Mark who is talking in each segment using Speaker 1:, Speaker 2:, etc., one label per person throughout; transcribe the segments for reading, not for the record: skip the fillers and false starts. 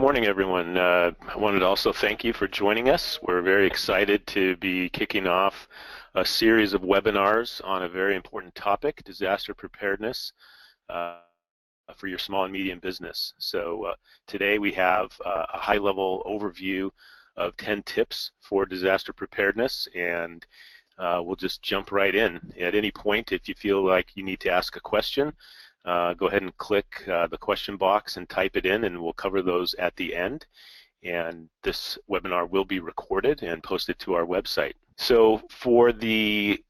Speaker 1: morning, everyone. I wanted to also thank you for joining us. We're very excited to be kicking off a series of webinars on a very important topic, disaster preparedness for your small and medium business. So today we have a high-level overview of 10 tips for disaster preparedness, and we'll just jump right in. At any point, if you feel like you need to ask a question, go ahead and click the question box and type it in, and we'll cover those at the end. And this webinar will be recorded and posted to our website. So for the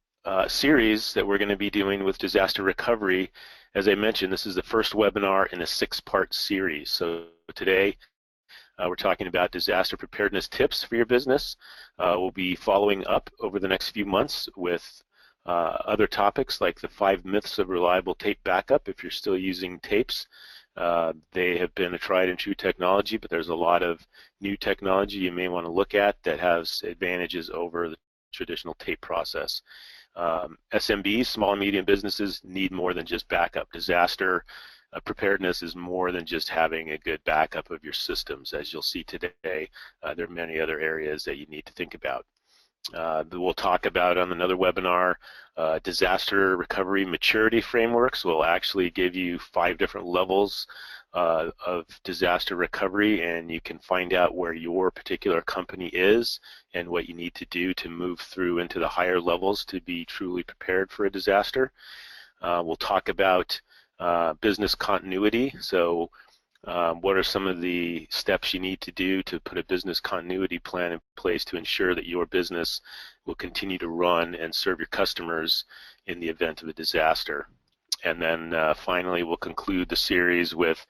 Speaker 1: series that we're going to be doing with disaster recovery, as I mentioned, this is the first webinar in a 6-part series. So today we're talking about disaster preparedness tips for your business. We'll be following up over the next few months with other topics like the 5 myths of reliable tape backup if you're still using tapes. They have been a tried and true technology, but there's a lot of new technology you may want to look at that has advantages over the traditional tape process. SMBs, small and medium businesses, need more than just backup. Disaster preparedness is more than just having a good backup of your systems. As you'll see today, there are many other areas that you need to think about. We'll talk about on another webinar disaster recovery maturity frameworks. We'll actually give you 5 different levels of disaster recovery, and you can find out where your particular company is and what you need to do to move through into the higher levels to be truly prepared for a disaster. We'll talk about business continuity. So what are some of the steps you need to do to put a business continuity plan in place to ensure that your business will continue to run and serve your customers in the event of a disaster? And then finally, we'll conclude the series with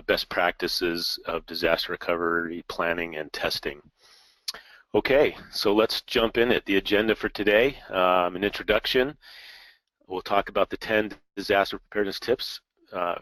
Speaker 1: best practices of disaster recovery planning and testing. Okay, so let's jump in at the agenda for today. An introduction. We'll talk about the 10 disaster preparedness tips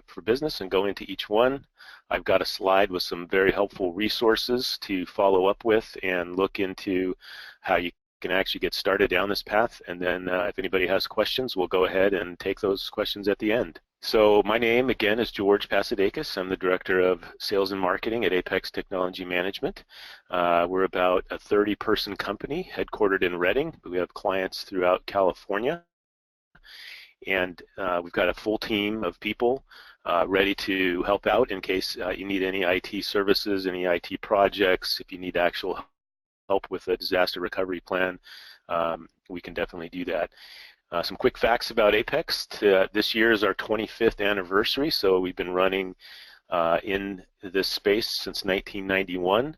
Speaker 1: for business and go into each one. I've got a slide with some very helpful resources to follow up with and look into how you can actually get started down this path. And then if anybody has questions, we'll go ahead and take those questions at the end. So my name, again, is George Pasadakis. I'm the Director of Sales and Marketing at Apex Technology Management. We're about a 30-person company headquartered in Redding, but we have clients throughout California. And we've got a full team of people ready to help out in case you need any IT services, any IT projects. If you need actual help with a disaster recovery plan, we can definitely do that. Some quick facts about Apex. This year is our 25th anniversary, so we've been running in this space since 1991.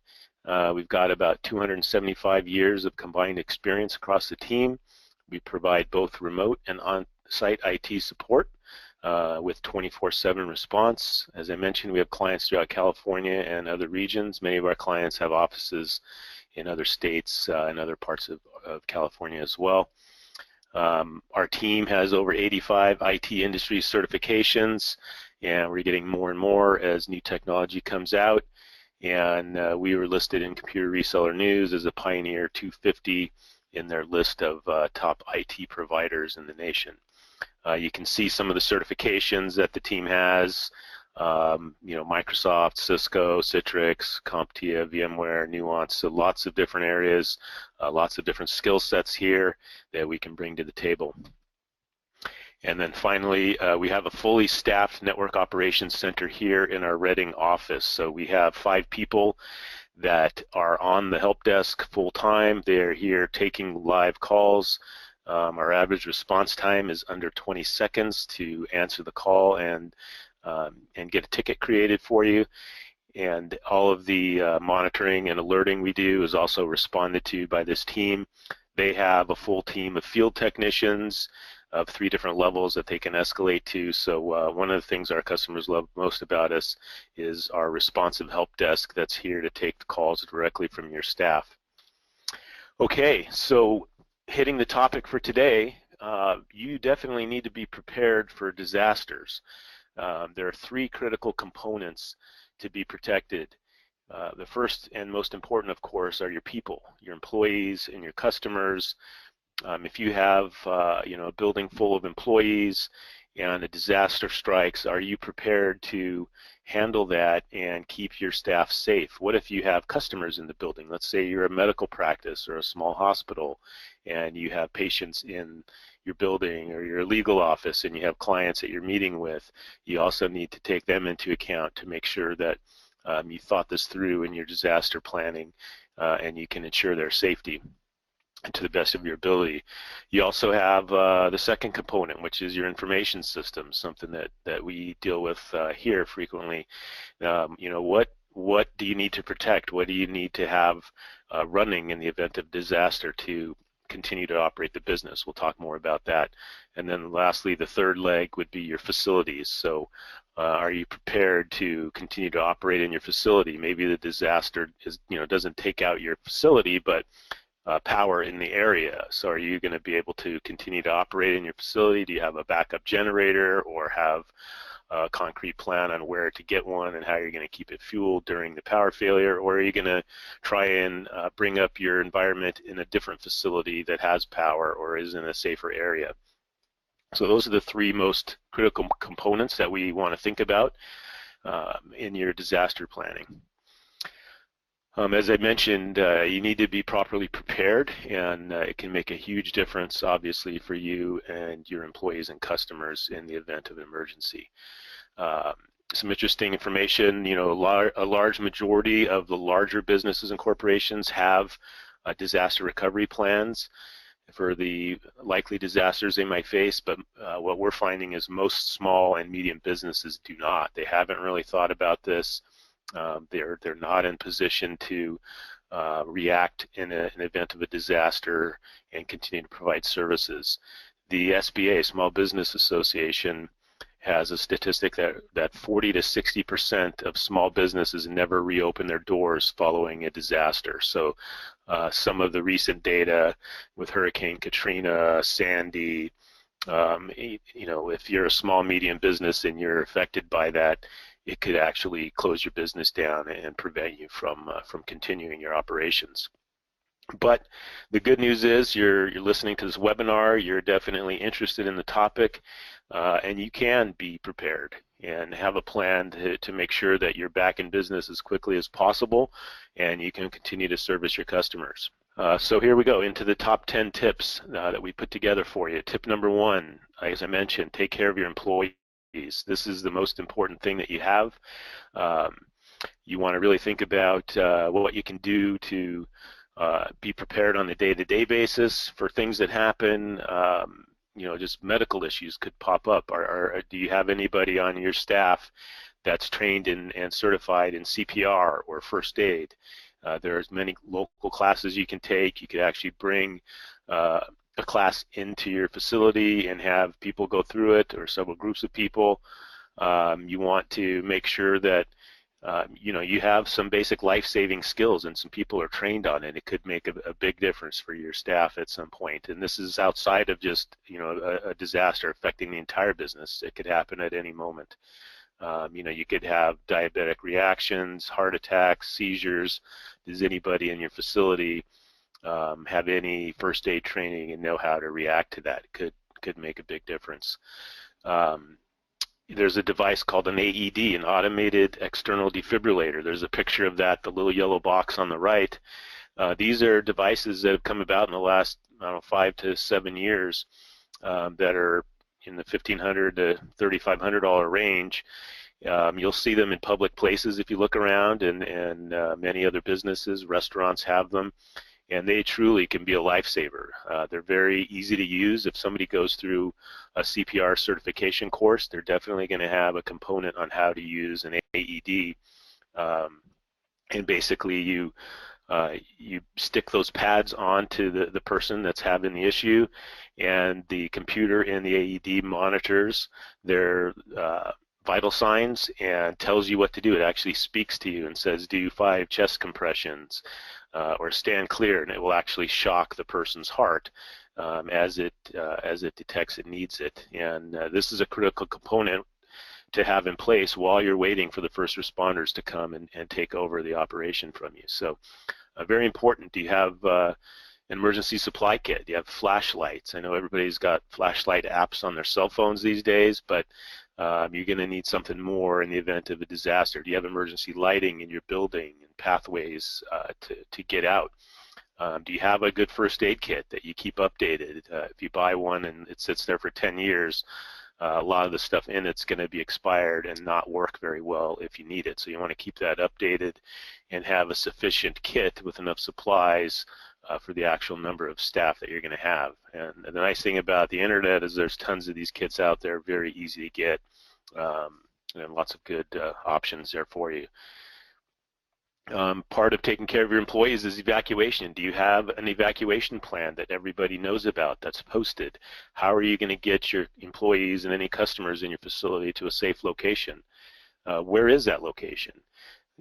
Speaker 1: We've got about 275 years of combined experience across the team. We provide both remote and on-site IT support with 24/7 response. As I mentioned, we have clients throughout California and other regions. Many of our clients have offices in other states and other parts of California as well. Our team has over 85 IT industry certifications, and we're getting more and more as new technology comes out. And we were listed in Computer Reseller News as a Pioneer 250 in their list of top IT providers in the nation. You can see some of the certifications that the team has, Microsoft, Cisco, Citrix, CompTIA, VMware, Nuance, so lots of different areas, lots of different skill sets here that we can bring to the table. And then finally, we have a fully staffed network operations center here in our Redding office. So we have 5 people that are on the help desk full-time. They're here taking live calls. Our average response time is under 20 seconds to answer the call and get a ticket created for you. And all of the monitoring and alerting we do is also responded to by this team. They have a full team of field technicians of 3 different levels that they can escalate to. So one of the things our customers love most about us is our responsive help desk that's here to take the calls directly from your staff. Okay, so hitting the topic for today, you definitely need to be prepared for disasters. There are 3 critical components to be protected. The first and most important, of course, are your people, your employees and your customers. If you have a building full of employees and a disaster strikes, are you prepared to handle that and keep your staff safe? What if you have customers in the building? Let's say you're a medical practice or a small hospital and you have patients in your building or your legal office and you have clients that you're meeting with. You also need to take them into account to make sure that you thought this through in your disaster planning and you can ensure their safety to the best of your ability. You also have the second component, which is your information system, something that we deal with here frequently. What do you need to protect? What do you need to have running in the event of disaster to continue to operate the business? We'll talk more about that. And then lastly, the third leg would be your facilities. So are you prepared to continue to operate in your facility? Maybe the disaster doesn't take out your facility, but power in the area. So are you going to be able to continue to operate in your facility? Do you have a backup generator or have a concrete plan on where to get one and how you're going to keep it fueled during the power failure? Or are you going to try and bring up your environment in a different facility that has power or is in a safer area? So those are the three most critical components that we want to think about in your disaster planning. As I mentioned, you need to be properly prepared, and it can make a huge difference, obviously, for you and your employees and customers in the event of an emergency. Some interesting information, a large majority of the larger businesses and corporations have disaster recovery plans for the likely disasters they might face, but what we're finding is most small and medium businesses do not. They haven't really thought about this. They're not in position to react in an event of a disaster and continue to provide services. The SBA, Small Business Association, has a statistic that 40 to 60% of small businesses never reopen their doors following a disaster. So some of the recent data with Hurricane Katrina, Sandy, if you're a small, medium business and you're affected by that, it could actually close your business down and prevent you from continuing your operations. But the good news is you're listening to this webinar, you're definitely interested in the topic, and you can be prepared and have a plan to make sure that you're back in business as quickly as possible and you can continue to service your customers. So here we go into the top 10 tips that we put together for you. Tip number 1, as I mentioned, take care of your employees. This is the most important thing that you have. You want to really think about what you can do to be prepared on a day-to-day basis for things that happen. Just medical issues could pop up. Do you have anybody on your staff that's trained and certified in CPR or first aid? There's many local classes you can take. You could actually bring a class into your facility and have people go through it, or several groups of people. You want to make sure that you have some basic life-saving skills and some people are trained on it. It could make a big difference for your staff at some point. And this is outside of just a disaster affecting the entire business. It could happen at any moment. You could have diabetic reactions, heart attacks, seizures. Does anybody in your facility have any first aid training and know how to react to that? Could make a big difference. There's a device called an AED, an automated external defibrillator. There's a picture of that, the little yellow box on the right. These are devices that have come about in the last 5 to 7 years that are in the $1,500 to $3,500 range. You'll see them in public places if you look around, and many other businesses, restaurants have them. And they truly can be a lifesaver. They're very easy to use. If somebody goes through a CPR certification course, they're definitely going to have a component on how to use an AED. And basically, you stick those pads onto the person that's having the issue, and the computer in the AED monitors their vital signs and tells you what to do. It actually speaks to you and says, do 5 chest compressions. Or stand clear, and it will actually shock the person's heart as it detects it needs it. And this is a critical component to have in place while you're waiting for the first responders to come and take over the operation from you. So very important. Do you have An emergency supply kit. You have flashlights. I know everybody's got flashlight apps on their cell phones these days, but you're going to need something more in the event of a disaster. Do you have emergency lighting in your building and pathways to get out? Do you have a good first aid kit that you keep updated? If you buy one and it sits there for 10 years, a lot of the stuff in it's going to be expired and not work very well if you need it. So you want to keep that updated and have a sufficient kit with enough supplies for the actual number of staff that you're going to have. And the nice thing about the internet is there's tons of these kits out there, very easy to get, and lots of good options there for you. Part of taking care of your employees is evacuation. Do you have an evacuation plan that everybody knows about that's posted? How are you going to get your employees and any customers in your facility to a safe location? Where is that location?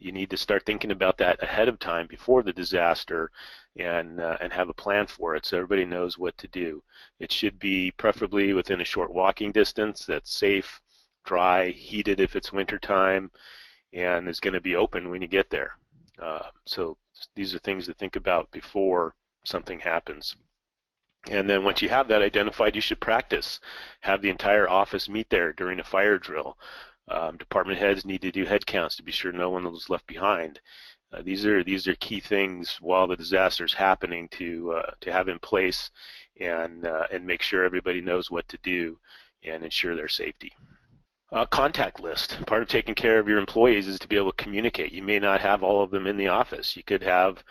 Speaker 1: You need to start thinking about that ahead of time before the disaster and have a plan for it so everybody knows what to do. It should be preferably within a short walking distance that's safe, dry, heated if it's wintertime, and is going to be open when you get there. So these are things to think about before something happens. And then once you have that identified, you should practice. Have the entire office meet there during a fire drill. Department heads need to do head counts to be sure no one was left behind. These are key things while the disaster is happening to have in place and make sure everybody knows what to do and ensure their safety. Contact list. Part of taking care of your employees is to be able to communicate. You may not have all of them in the office. You could have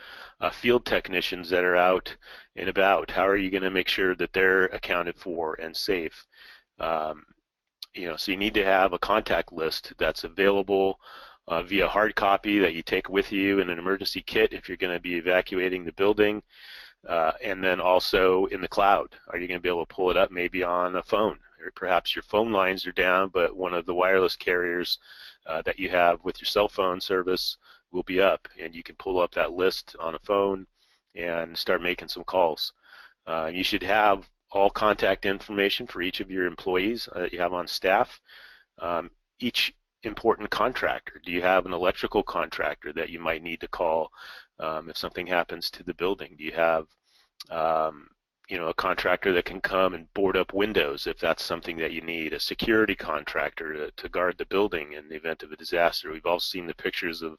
Speaker 1: field technicians that are out and about. How are you going to make sure that they're accounted for and safe? So you need to have a contact list that's available via hard copy that you take with you in an emergency kit if you're going to be evacuating the building, and then also in the cloud. Are you going to be able to pull it up maybe on a phone? Or perhaps your phone lines are down, but one of the wireless carriers that you have with your cell phone service will be up, and you can pull up that list on a phone and start making some calls. You should have all contact information for each of your employees that you have on staff. Each important contractor. Do you have an electrical contractor that you might need to call if something happens to the building? Do you have a contractor that can come and board up windows if that's something that you need, a security contractor to guard the building in the event of a disaster? We've all seen the pictures of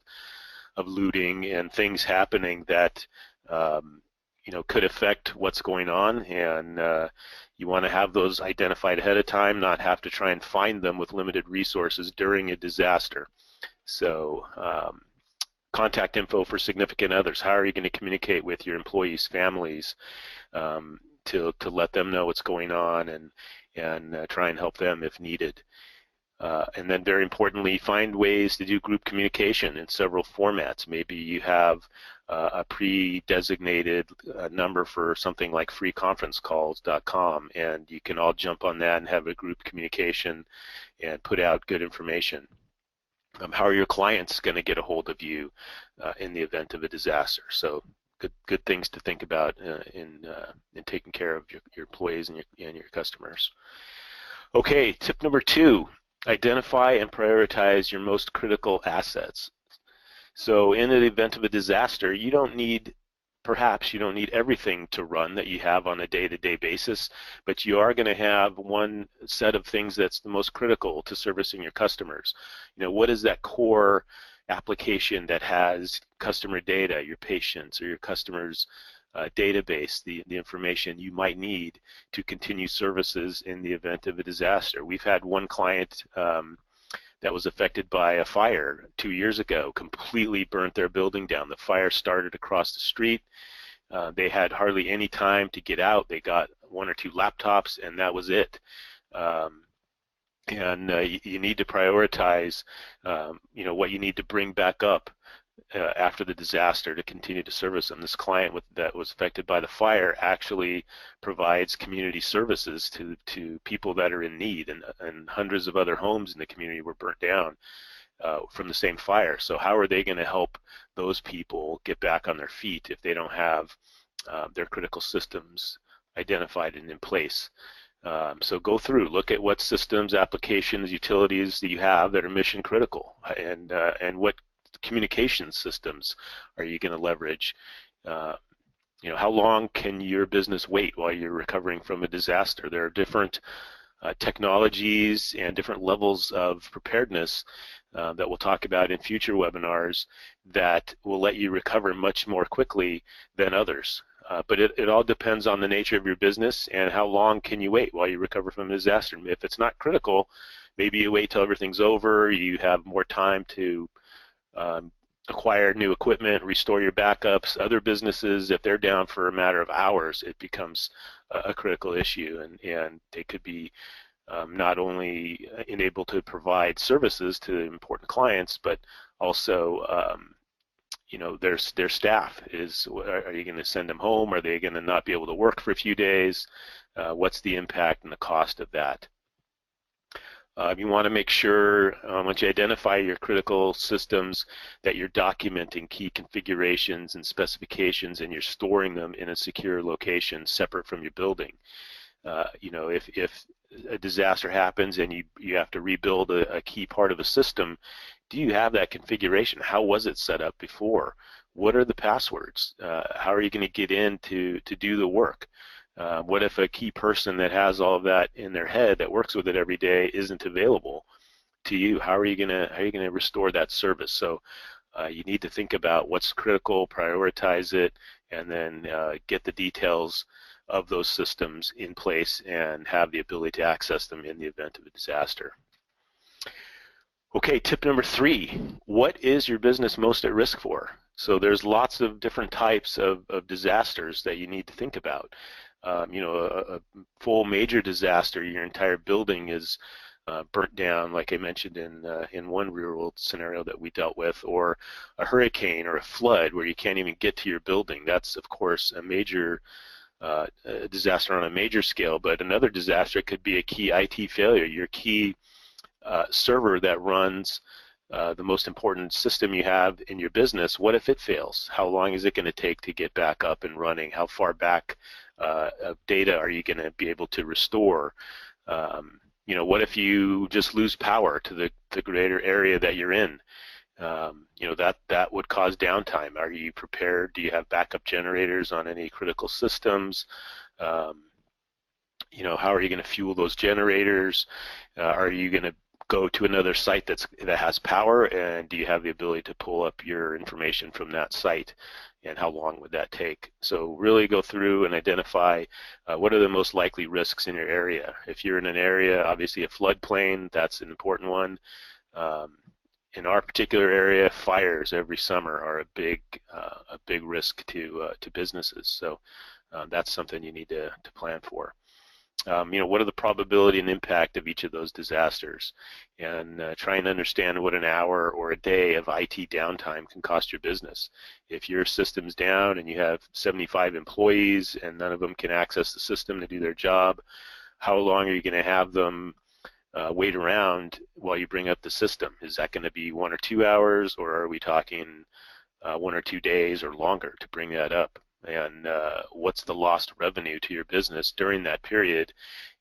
Speaker 1: looting and things happening that could affect what's going on, and you want to have those identified ahead of time, not have to try and find them with limited resources during a disaster. So contact info for significant others. How are you going to communicate with your employees' families to let them know what's going on and try and help them if needed? And then very importantly, find ways to do group communication in several formats. Maybe you have a pre-designated number for something like freeconferencecalls.com, and you can all jump on that and have a group communication and put out good information. How are your clients going to get a hold of you in the event of a disaster? So good things to think about in taking care of your employees and your customers. Okay, tip number 2, identify and prioritize your most critical assets. So in the event of a disaster, perhaps you don't need everything to run that you have on a day-to-day basis, but you are going to have one set of things that's the most critical to servicing your customers. What is that core application that has customer data, your patients or your customers' database, the information you might need to continue services in the event of a disaster? We've had one client that was affected by a fire 2 years ago, completely burnt their building down. The fire started across the street. They had hardly any time to get out. They got 1 or 2 laptops, and that was it. You need to prioritize, what you need to bring back up after the disaster to continue to service them. This client that was affected by the fire actually provides community services to people that are in need, and hundreds of other homes in the community were burnt down from the same fire. So how are they going to help those people get back on their feet if they don't have their critical systems identified and in place? So go through, look at what systems, applications, utilities that you have that are mission critical, and what communication systems are you going to leverage How long can your business wait while you're recovering from a disaster? There are different technologies and different levels of preparedness that we'll talk about in future webinars that will let you recover much more quickly than others. But it all depends on the nature of your business and how long can you wait while you recover from a disaster. If it's not critical, maybe you wait till everything's over, you have more time to um, acquire new equipment, restore your backups. Other businesses, if they're down for a matter of hours, it becomes a critical issue, and they could be not only enabled to provide services to important clients, but also their staff is, are you going to send them home? Are they going to not be able to work for a few days? What's the impact and the cost of that? You want to make sure, once you identify your critical systems, that you're documenting key configurations and specifications and you're storing them in a secure location separate from your building. If a disaster happens and you have to rebuild a key part of a system, do you have that configuration? How was it set up before? What are the passwords? How are you going to get in to do the work? What if a key person that has all of that in their head that works with it every day isn't available to you? How are you gonna restore that service? So you need to think about what's critical, prioritize it, and then get the details of those systems in place and have the ability to access them in the event of a disaster. Okay, tip number 3, what is your business most at risk for? So there's lots of different types of disasters that you need to think about. A full major disaster, your entire building is burnt down, like I mentioned in one real-world scenario that we dealt with, or a hurricane or a flood where you can't even get to your building. That's, of course, a major disaster on a major scale, but another disaster could be a key IT failure. Your key server that runs the most important system you have in your business, what if it fails? How long is it going to take to get back up and running? How far back of data are you going to be able to restore? What if you just lose power to the greater area that you're in? That would cause downtime. Are you prepared? Do you have backup generators on any critical systems? How are you going to fuel those generators? Are you going to go to another site that has power, and do you have the ability to pull up your information from that site, and how long would that take? So really go through and identify what are the most likely risks in your area. If you're in an area, obviously a floodplain, that's an important one. In our particular area, fires every summer are a big risk to businesses. So that's something you need to plan for. What are the probability and impact of each of those disasters, and try and understand what an hour or a day of IT downtime can cost your business. If your system's down and you have 75 employees and none of them can access the system to do their job, how long are you going to have them wait around while you bring up the system? Is that going to be 1 or 2 hours, or are we talking 1 or 2 days or longer to bring that up? And what's the lost revenue to your business during that period,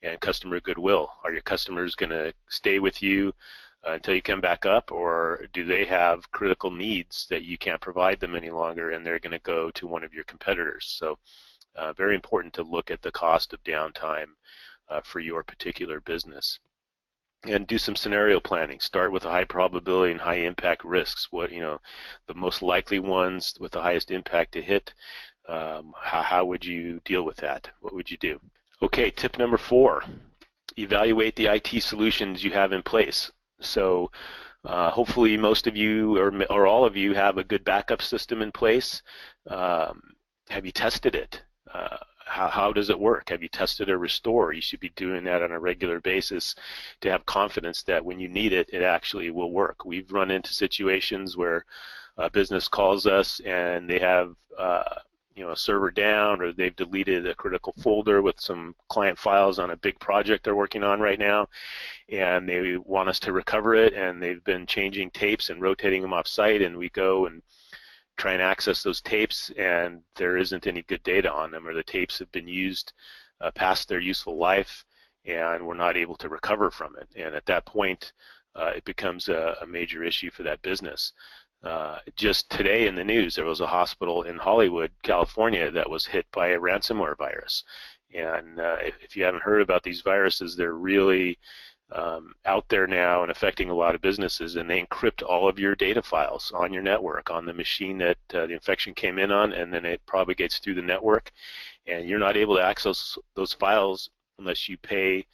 Speaker 1: and customer goodwill? Are your customers going to stay with you until you come back up, or do they have critical needs that you can't provide them any longer and they're going to go to one of your competitors? So very important to look at the cost of downtime for your particular business. And do some scenario planning. Start with the high probability and high impact risks. What, the most likely ones with the highest impact to hit. How would you deal with that? What would you do? Okay, tip number 4, evaluate the IT solutions you have in place. So hopefully most of you or all of you have a good backup system in place. Have you tested it? How does it work? Have you tested or restore? You should be doing that on a regular basis to have confidence that when you need it, it actually will work. We've run into situations where a business calls us and they have a server down, or they've deleted a critical folder with some client files on a big project they're working on right now, and they want us to recover it, and they've been changing tapes and rotating them off site, and we go and try and access those tapes, and there isn't any good data on them, or the tapes have been used past their useful life, and we're not able to recover from it. And at that point, it becomes a major issue for that business. Just today in the news, there was a hospital in Hollywood, California, that was hit by a ransomware virus. And if you haven't heard about these viruses, they're really out there now and affecting a lot of businesses, and they encrypt all of your data files on your network, on the machine that the infection came in on, and then it propagates through the network, and you're not able to access those files unless you pay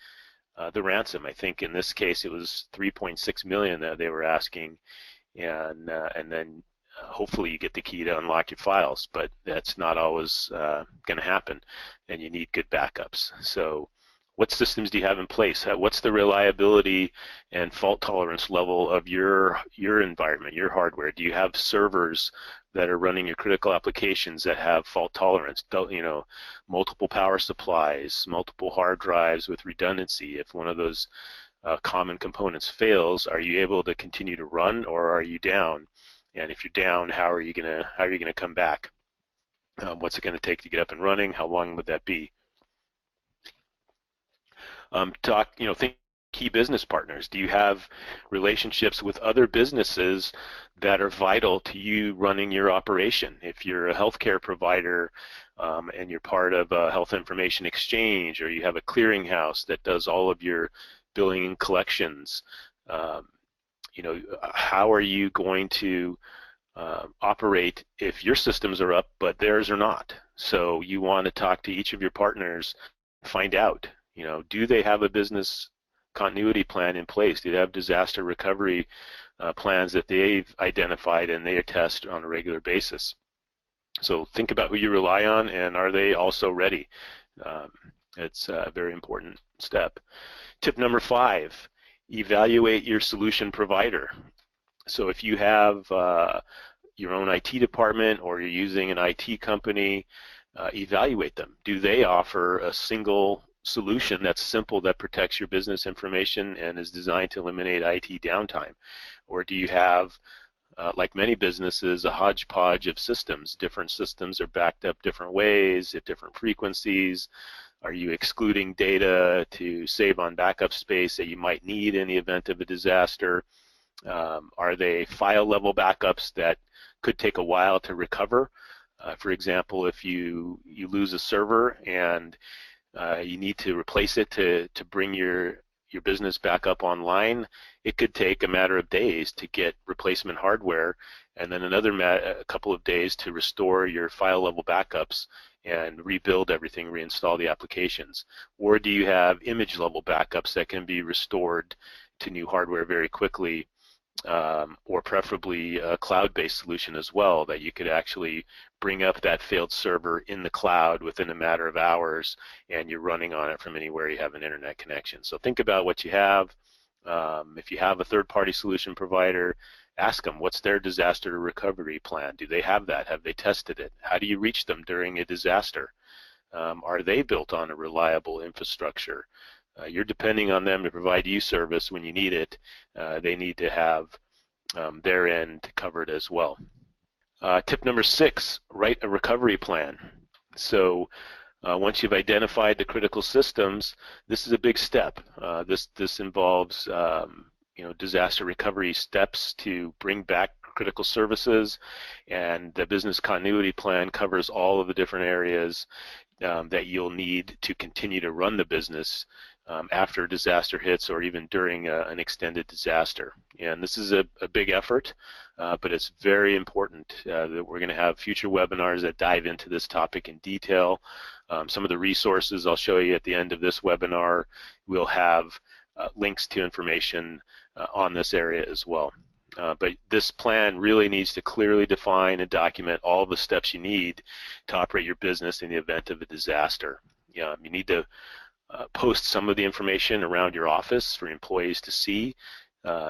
Speaker 1: the ransom. I think in this case it was 3.6 million that they were asking, and then hopefully you get the key to unlock your files, but that's not always going to happen, and you need good backups. So what systems do you have in place? What's the reliability and fault tolerance level of your environment, your hardware? Do you have servers that are running your critical applications that have fault tolerance? You know, multiple power supplies, multiple hard drives with redundancy. If one of those common components fails, are you able to continue to run, or are you down? And if you're down, how are you gonna come back? What's it going to take to get up and running? How long would that be? Think key business partners. Do you have relationships with other businesses that are vital to you running your operation? If you're a healthcare provider and you're part of a health information exchange, or you have a clearinghouse that does all of your billing and collections, um, how are you going to operate if your systems are up but theirs are not? So you want to talk to each of your partners, find out, do they have a business continuity plan in place? Do they have disaster recovery plans that they've identified and they test on a regular basis? So think about who you rely on, and are they also ready? It's a very important step. Tip number 5, evaluate your solution provider. So if you have your own IT department, or you're using an IT company, evaluate them. Do they offer a single solution that's simple, that protects your business information and is designed to eliminate IT downtime? Or do you have, like many businesses, a hodgepodge of systems? Different systems are backed up different ways at different frequencies. Are you excluding data to save on backup space that you might need in the event of a disaster? Are they file level backups that could take a while to recover? For example, if you lose a server and you need to replace it to bring your business back up online, it could take a matter of days to get replacement hardware, and then a couple of days to restore your file level backups and rebuild everything, reinstall the applications. Or do you have image level backups that can be restored to new hardware very quickly, or preferably a cloud-based solution as well, that you could actually bring up that failed server in the cloud within a matter of hours, and you're running on it from anywhere you have an internet connection. So think about what you have. If you have a third-party solution provider, ask them, what's their disaster recovery plan? Do they have that? Have they tested it? How do you reach them during a disaster? Are they built on a reliable infrastructure? You're depending on them to provide you service when you need it. They need to have their end covered as well. Tip number 6, write a recovery plan. So once you've identified the critical systems, this is a big step. This involves disaster recovery steps to bring back critical services, and the business continuity plan covers all of the different areas that you'll need to continue to run the business after a disaster hits, or even during an extended disaster. And this is a big effort, but it's very important that we're going to have future webinars that dive into this topic in detail. Some of the resources I'll show you at the end of this webinar will have links to information on this area as well. But this plan really needs to clearly define and document all the steps you need to operate your business in the event of a disaster. You need to post some of the information around your office for employees to see,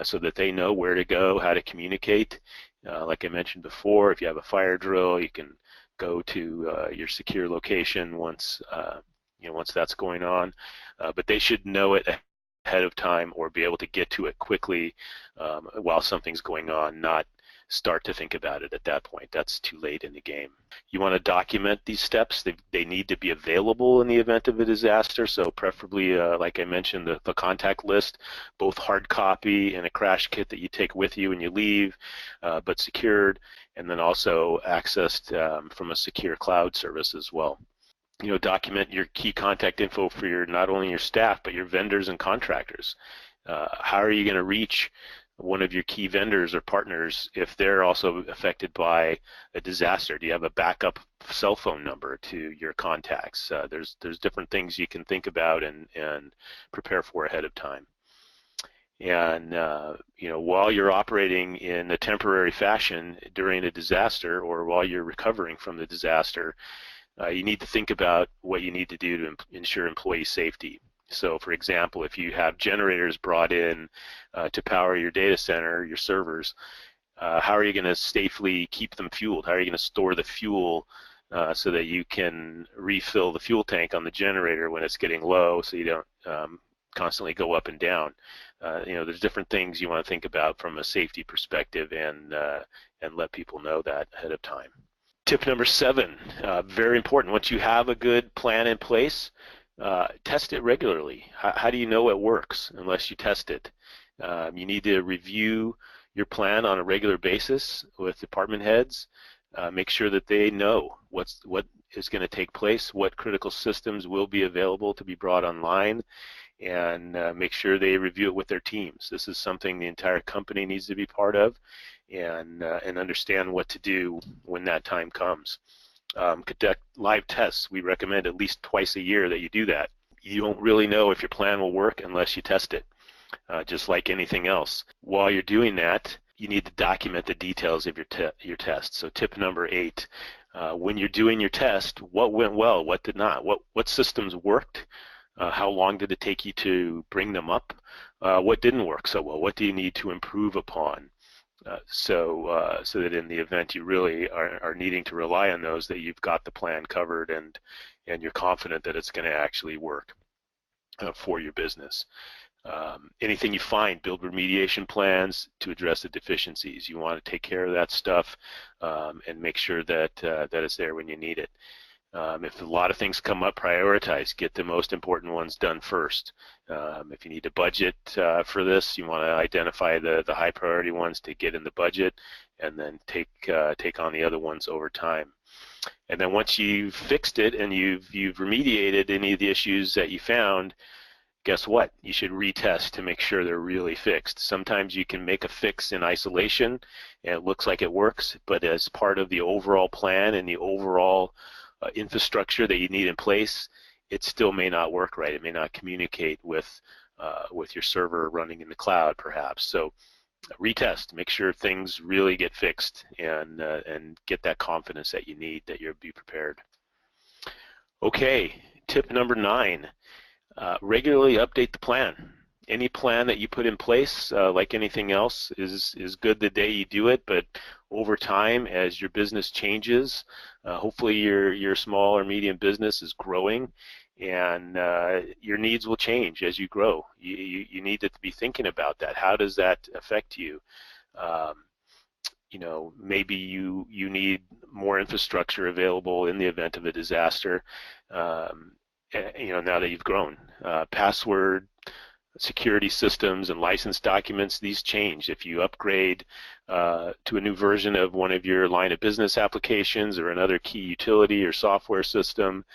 Speaker 1: so that they know where to go, how to communicate. Like I mentioned before, if you have a fire drill, you can go to your secure location once that's going on. But they should know it ahead of time, or be able to get to it quickly while something's going on, not start to think about it at that point. That's too late in the game. You want to document these steps. They need to be available in the event of a disaster, so preferably, like I mentioned, the contact list, both hard copy and a crash kit that you take with you when you leave, but secured, and then also accessed from a secure cloud service as well. Document your key contact info for not only your staff, but your vendors and contractors. How are you going to reach one of your key vendors or partners if they're also affected by a disaster? Do you have a backup cell phone number to your contacts? There's different things you can think about and prepare for ahead of time. And while you're operating in a temporary fashion during a disaster, or while you're recovering from the disaster, you need to think about what you need to do to ensure employee safety. So, for example, if you have generators brought in to power your data center, your servers, how are you going to safely keep them fueled? How are you going to store the fuel so that you can refill the fuel tank on the generator when it's getting low, so you don't constantly go up and down? There's different things you want to think about from a safety perspective, and let people know that ahead of time. Tip number 7, very important. Once you have a good plan in place, test it regularly. How do you know it works unless you test it? You need to review your plan on a regular basis with department heads. Make sure that they know what is going to take place, what critical systems will be available to be brought online, and make sure they review it with their teams. This is something the entire company needs to be part of, and understand what to do when that time comes. Conduct live tests. We recommend at least twice a year that you do that. You don't really know if your plan will work unless you test it, just like anything else. While you're doing that, you need to document the details of your test. So tip number 8, when you're doing your test, what went well, what did not, what systems worked, how long did it take you to bring them up, what didn't work so well, what do you need to improve upon? So that in the event you really are needing to rely on those, that you've got the plan covered and you're confident that it's going to actually work for your business. Anything you find, build remediation plans to address the deficiencies. You want to take care of that stuff and make sure that it's there when you need it. If a lot of things come up, prioritize. Get the most important ones done first. If you need to budget for this, you want to identify the high priority ones to get in the budget, and then take on the other ones over time. And then once you've fixed it and you've remediated any of the issues that you found, guess what? You should retest to make sure they're really fixed. Sometimes you can make a fix in isolation and it looks like it works, but as part of the overall plan and the overall infrastructure that you need in place, it still may not work right. It may not communicate with your server running in the cloud, perhaps. So retest, make sure things really get fixed, and get that confidence that you need, that you'll be prepared. Okay, tip number 9, regularly update the plan. Any plan that you put in place, like anything else, is good the day you do it, but over time, as your business changes, hopefully your small or medium business is growing, and your needs will change as you grow. You need to be thinking about that. How does that affect you? Maybe you need more infrastructure available in the event of a disaster. Now that you've grown, password, security systems, and license documents, these change. If you upgrade to a new version of one of your line of business applications or another key utility or software system,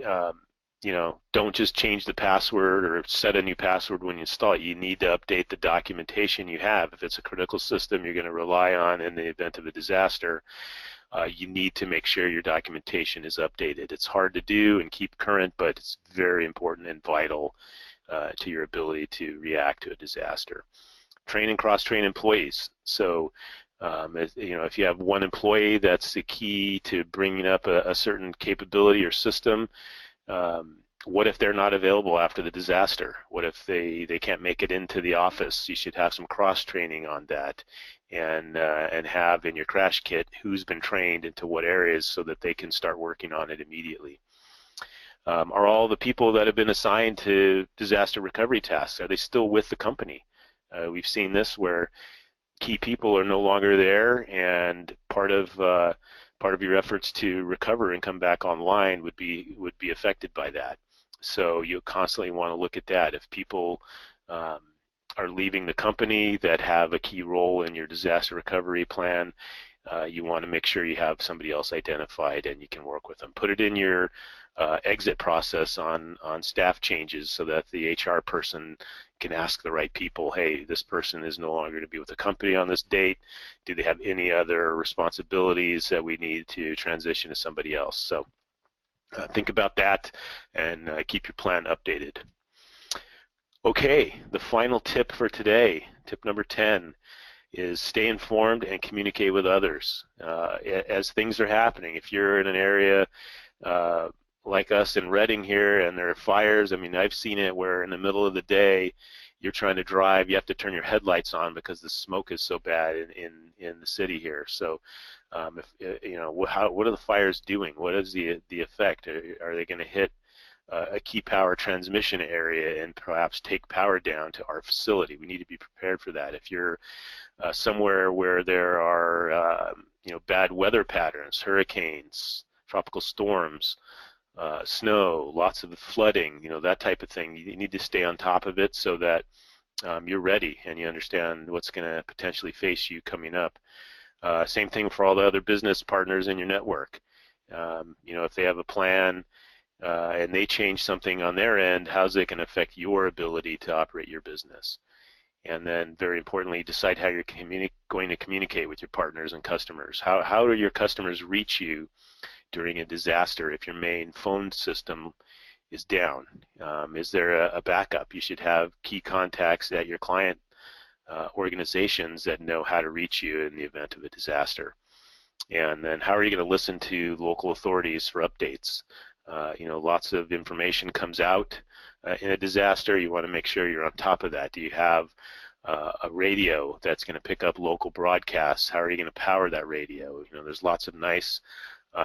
Speaker 1: don't just change the password or set a new password when you install it. You need to update the documentation you have. If it's a critical system you're going to rely on in the event of a disaster, you need to make sure your documentation is updated. It's hard to do and keep current, but it's very important and vital to your ability to react to a disaster. Train and cross-train employees. So, if you have one employee that's the key to bringing up a certain capability or system, what if they're not available after the disaster? What if they can't make it into the office? You should have some cross-training on that, and have in your crash kit who's been trained into what areas so that they can start working on it immediately. Are all the people that have been assigned to disaster recovery tasks, are they still with the company? We've seen this where key people are no longer there, and part of your efforts to recover and come back online would be affected by that. So you constantly want to look at that. If people are leaving the company that have a key role in your disaster recovery plan, you want to make sure you have somebody else identified and you can work with them. Put it in your exit process on staff changes so that the HR person can ask the right people, hey, this person is no longer to be with the company on this date. Do they have any other responsibilities that we need to transition to somebody else? So think about that and keep your plan updated. Okay, the final tip for today, tip number 10, is stay informed and communicate with others. As things are happening, if you're in an area like us in Redding here and there are fires, I mean, I've seen it where in the middle of the day you're trying to drive, you have to turn your headlights on because the smoke is so bad in the city here. So if you know, what are the fires doing? What is the effect? Are they going to hit a key power transmission area and perhaps take power down to our facility? We need to be prepared for that. If you're somewhere where there are you know, bad weather patterns, hurricanes, tropical storms, snow, lots of flooding, you know, that type of thing, you need to stay on top of it so that you're ready and you understand what's going to potentially face you coming up. Same thing for all the other business partners in your network. You know, if they have a plan and they change something on their end, how's it going to affect your ability to operate your business? And then, very importantly, decide how you're going to communicate with your partners and customers. How do your customers reach you during a disaster if your main phone system is down? Is there a backup? You should have key contacts at your client organizations that know how to reach you in the event of a disaster. And then how are you going to listen to local authorities for updates? You know, lots of information comes out in a disaster. You want to make sure you're on top of that. Do you have a radio that's going to pick up local broadcasts? How are you going to power that radio? You know, there's lots of nice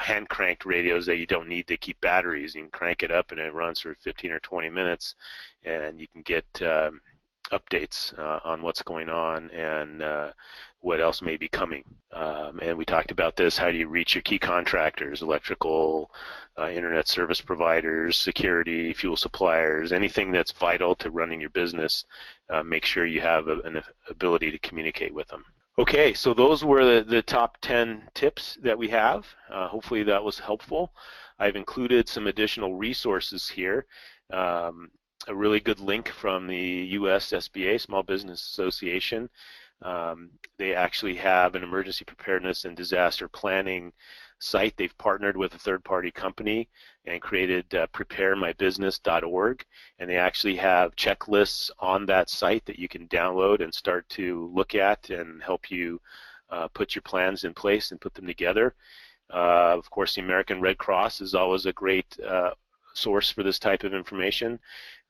Speaker 1: hand cranked radios that you don't need to keep batteries. You can crank it up and it runs for 15 or 20 minutes and you can get updates on what's going on and what else may be coming. And we talked about this. How do you reach your key contractors, electrical, internet service providers, security, fuel suppliers, anything that's vital to running your business? Make sure you have an ability to communicate with them. Okay, so those were the top 10 tips that we have. Hopefully that was helpful. I've included some additional resources here. A really good link from the US SBA, Small Business Association. They actually have an emergency preparedness and disaster planning site. They've partnered with a third-party company and created preparemybusiness.org, and they actually have checklists on that site that you can download and start to look at and help you put your plans in place and put them together. Of course, the American Red Cross is always a great source for this type of information.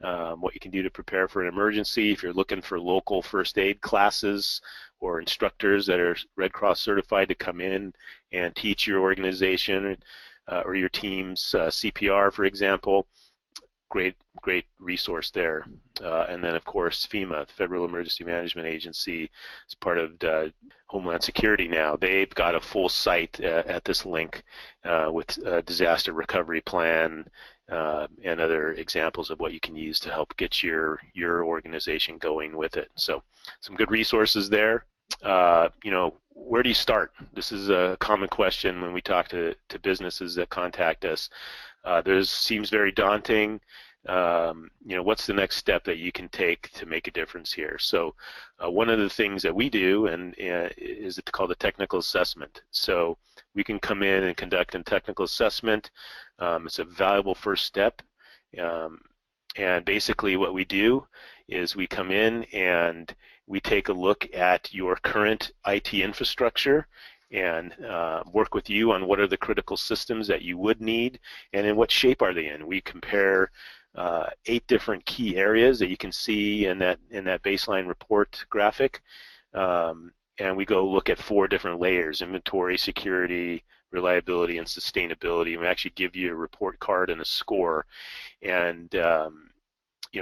Speaker 1: What you can do to prepare for an emergency. If you're looking for local first aid classes or instructors that are Red Cross certified to come in and teach your organization or your team's CPR, for example, great resource there. And then, of course, FEMA, the Federal Emergency Management Agency, is part of Homeland Security now. They've got a full site at this link with a disaster recovery plan and other examples of what you can use to help get your organization going with it. So some good resources there. You know, where do you start? This is a common question when we talk to businesses that contact us. This seems very daunting. You know, what's the next step that you can take to make a difference here? So one of the things that we do is called a technical assessment. So we can come in and conduct a technical assessment. It's a valuable first step. And basically what we do is we come in and we take a look at your current IT infrastructure and work with you on what are the critical systems that you would need and in what shape are they in. We compare 8 different key areas that you can see in that baseline report graphic, and we go look at 4 different layers: inventory, security, reliability, and sustainability. And we actually give you a report card and a score, and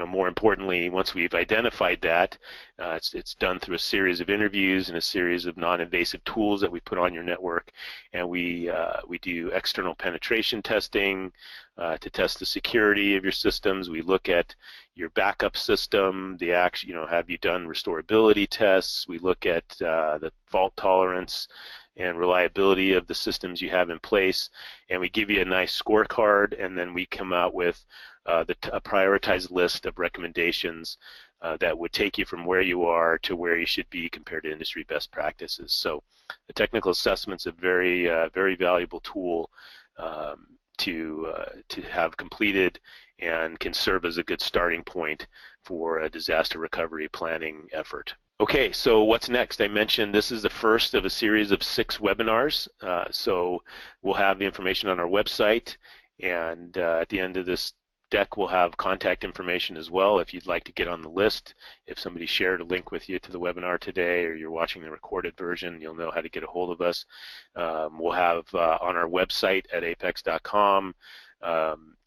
Speaker 1: more importantly, once we've identified that, it's done through a series of interviews and a series of non-invasive tools that we put on your network, and we do external penetration testing to test the security of your systems. We look at your backup system, have you done restorability tests? We look at the fault tolerance and reliability of the systems you have in place, and we give you a nice scorecard, and then we come out with a prioritized list of recommendations that would take you from where you are to where you should be compared to industry best practices. So the technical assessment's a very, very valuable tool to have completed, and can serve as a good starting point for a disaster recovery planning effort. Okay, so what's next? I mentioned this is the first of a series of 6 webinars. So we'll have the information on our website, and at the end of this deck we'll have contact information as well if you'd like to get on the list. If somebody shared a link with you to the webinar today, or you're watching the recorded version, you'll know how to get a hold of us. We'll have on our website at apex.com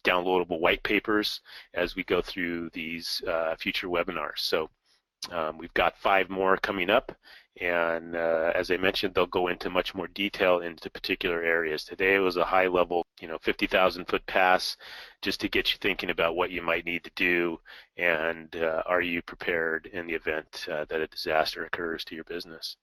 Speaker 1: downloadable white papers as we go through these future webinars. So we've got 5 more coming up, and as I mentioned, they'll go into much more detail into particular areas. Today was a high level, 50,000 foot pass just to get you thinking about what you might need to do, and are you prepared in the event that a disaster occurs to your business.